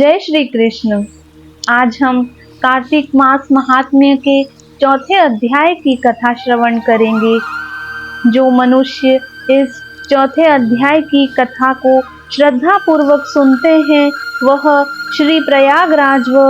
जय श्री कृष्ण। आज हम कार्तिक मास महात्म्य के चौथे अध्याय की कथा श्रवण करेंगे। जो मनुष्य इस चौथे अध्याय की कथा को श्रद्धा पूर्वक सुनते हैं वह श्री प्रयागराज व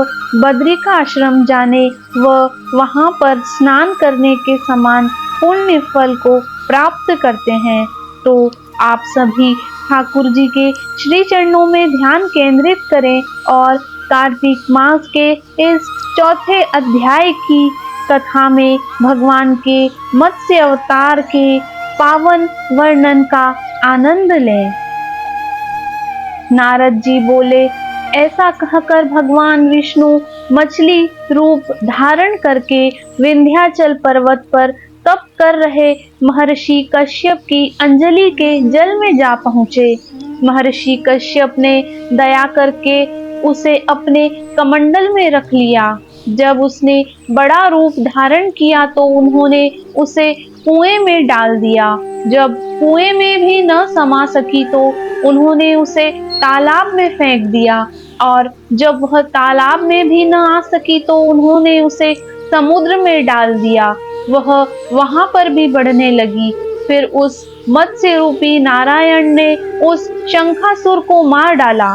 बद्रिका आश्रम जाने व वहां पर स्नान करने के समान पुण्य फल को प्राप्त करते हैं। तो आप सभी ठाकुर जी के श्री चरणों में ध्यान केंद्रित करें और कार्तिक मास के इस चौथे अध्याय की कथा में भगवान के मत्स्य अवतार के पावन वर्णन का आनंद लें। नारद जी बोले, ऐसा कहकर भगवान विष्णु मछली रूप धारण करके विंध्याचल पर्वत पर तप कर रहे महर्षि कश्यप की अंजलि के जल में जा पहुँचे। महर्षि कश्यप ने दया करके उसे अपने कमंडल में रख लिया। जब उसने बड़ा रूप धारण किया तो उन्होंने उसे कुएं में डाल दिया। जब कुएं में भी न समा सकी तो उन्होंने उसे तालाब में फेंक दिया और जब वह तालाब में भी न आ सकी तो उन्होंने उसे समुद्र में डाल दिया। वह वहां पर भी बढ़ने लगी। फिर उस मत्स्य रूपी नारायण ने उस शंखासुर को मार डाला।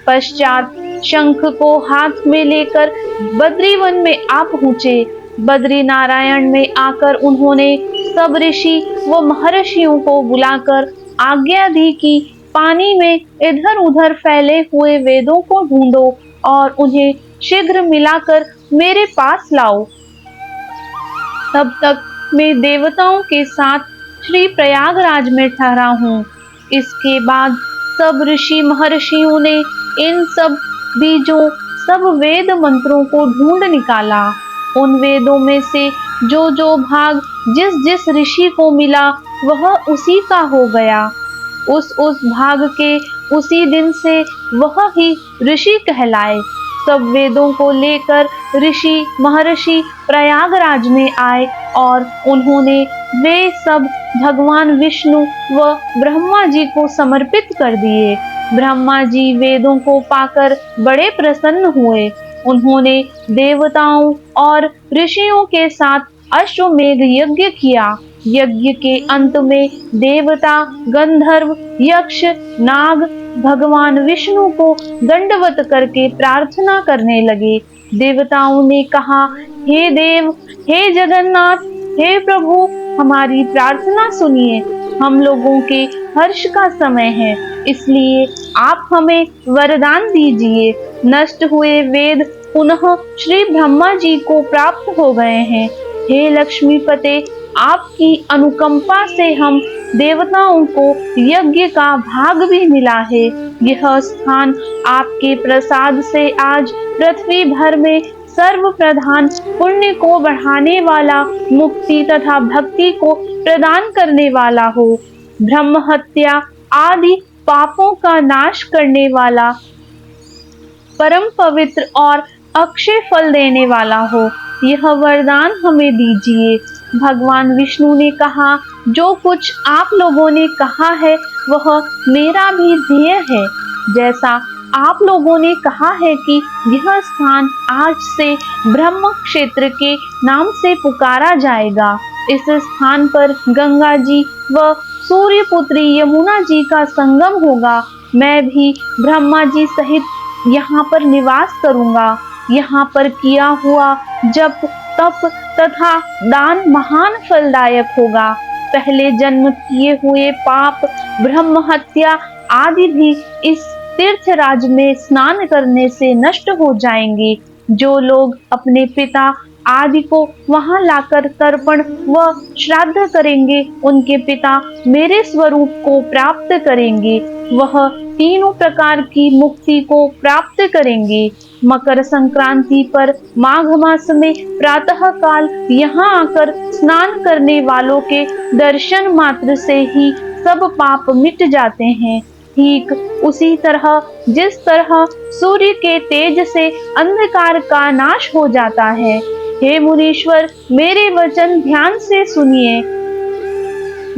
पश्चात शंख को हाथ में लेकर बद्रीवन में आ पहुँचे। बद्री नारायण में आकर उन्होंने सब ऋषि व महर्षियों को बुलाकर आज्ञा दी कि पानी में इधर उधर फैले हुए वेदों को ढूंढो और उन्हें शीघ्र मिलाकर मेरे पास लाओ। तब तक मैं देवताओं के साथ श्री प्रयागराज में ठहरा हूँ। इसके बाद सब ऋषि महर्षियों ने इन सब बीजों सब वेद मंत्रों को ढूंढ निकाला। उन वेदों में से जो जो भाग जिस जिस ऋषि को मिला वह उसी का हो गया। उस भाग के उसी दिन से वह ही ऋषि कहलाए। सब वेदों को लेकर ऋषि महर्षि प्रयागराज में आए और उन्होंने वे सब भगवान विष्णु व ब्रह्मा जी को समर्पित कर दिए। ब्रह्मा जी वेदों को पाकर बड़े प्रसन्न हुए। उन्होंने देवताओं और ऋषियों के साथ अश्वमेध यज्ञ किया। यज्ञ के अंत में देवता, गंधर्व, यक्ष, नाग भगवान विष्णु को दंडवत करके प्रार्थना करने लगे। देवताओं ने कहा, हे देव, हे जगन्नाथ, हे प्रभु, हमारी प्रार्थना सुनिए। हम लोगों के हर्ष का समय है, इसलिए आप हमें वरदान दीजिए। नष्ट हुए वेद पुनः श्री ब्रह्मा जी को प्राप्त हो गए हैं। हे लक्ष्मीपते, आपकी अनुकंपा से हम देवताओं को यज्ञ का भाग भी मिला है। यह स्थान आपके प्रसाद से आज पृथ्वी भर में सर्व प्रधान पुण्य को बढ़ाने वाला, मुक्ति तथा भक्ति को प्रदान करने वाला हो। ब्रह्म हत्या आदि पापों का नाश करने वाला, परम पवित्र और अक्षय फल देने वाला हो। यह वरदान हमें दीजिए। भगवान विष्णु ने कहा, जो कुछ आप लोगों ने कहा है वह मेरा भी ध्येय है। जैसा आप लोगों ने कहा है कि यह स्थान आज से ब्रह्म क्षेत्र के नाम से पुकारा जाएगा। इस स्थान पर गंगा जी व सूर्यपुत्री यमुना जी का संगम होगा। मैं भी ब्रह्मा जी सहित यहाँ पर निवास करूँगा। यहाँ पर किया हुआ जप, तप तथा दान महान फलदायक होगा। पहले जन्म किए हुए पाप, ब्रह्म हत्या आदि भी इस तीर्थराज में स्नान करने से नष्ट हो जाएंगे। जो लोग अपने पिता आदि को वहां लाकर तर्पण व श्राद्ध करेंगे, उनके पिता मेरे स्वरूप को प्राप्त करेंगे। वह तीनों प्रकार की मुक्ति को प्राप्त करेंगे। मकर संक्रांति पर माघ मास में प्रातः काल यहाँ आकर स्नान करने वालों के दर्शन मात्र से ही सब पाप मिट जाते हैं। ठीक उसी तरह जिस तरह सूर्य के तेज से अंधकार का नाश हो जाता है। हे मुनीश्वर, मेरे वचन ध्यान से सुनिए।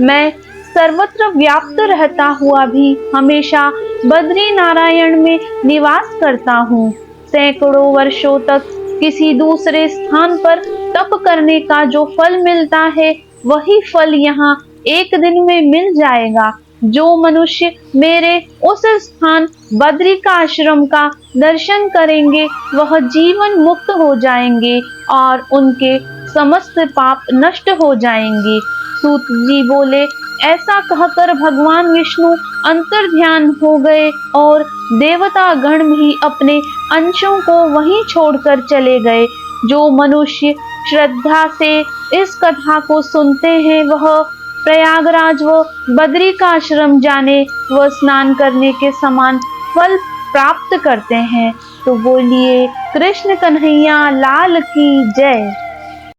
मैं सर्वत्र व्याप्त रहता हुआ भी हमेशा बद्री नारायण में निवास करता हूँ। सैकड़ों वर्षों तक किसी दूसरे स्थान पर तप करने का जो फल मिलता है, वही फल यहाँ एक दिन में मिल जाएगा। जो मनुष्य मेरे उस स्थान बद्री का आश्रम का दर्शन करेंगे, वह जीवन मुक्त हो जाएंगे और उनके समस्त पाप नष्ट हो जाएंगे। सूत जी बोले, ऐसा कहकर भगवान विष्णु अंतर्ध्यान हो गए और देवता गण भी अपने अंशों को वहीं छोड़कर चले गए। जो मनुष्य श्रद्धा से इस कथा को सुनते हैं, वह प्रयागराज व बद्री का आश्रम जाने व स्नान करने के समान फल प्राप्त करते हैं। तो बोलिए कृष्ण कन्हैया लाल की जय।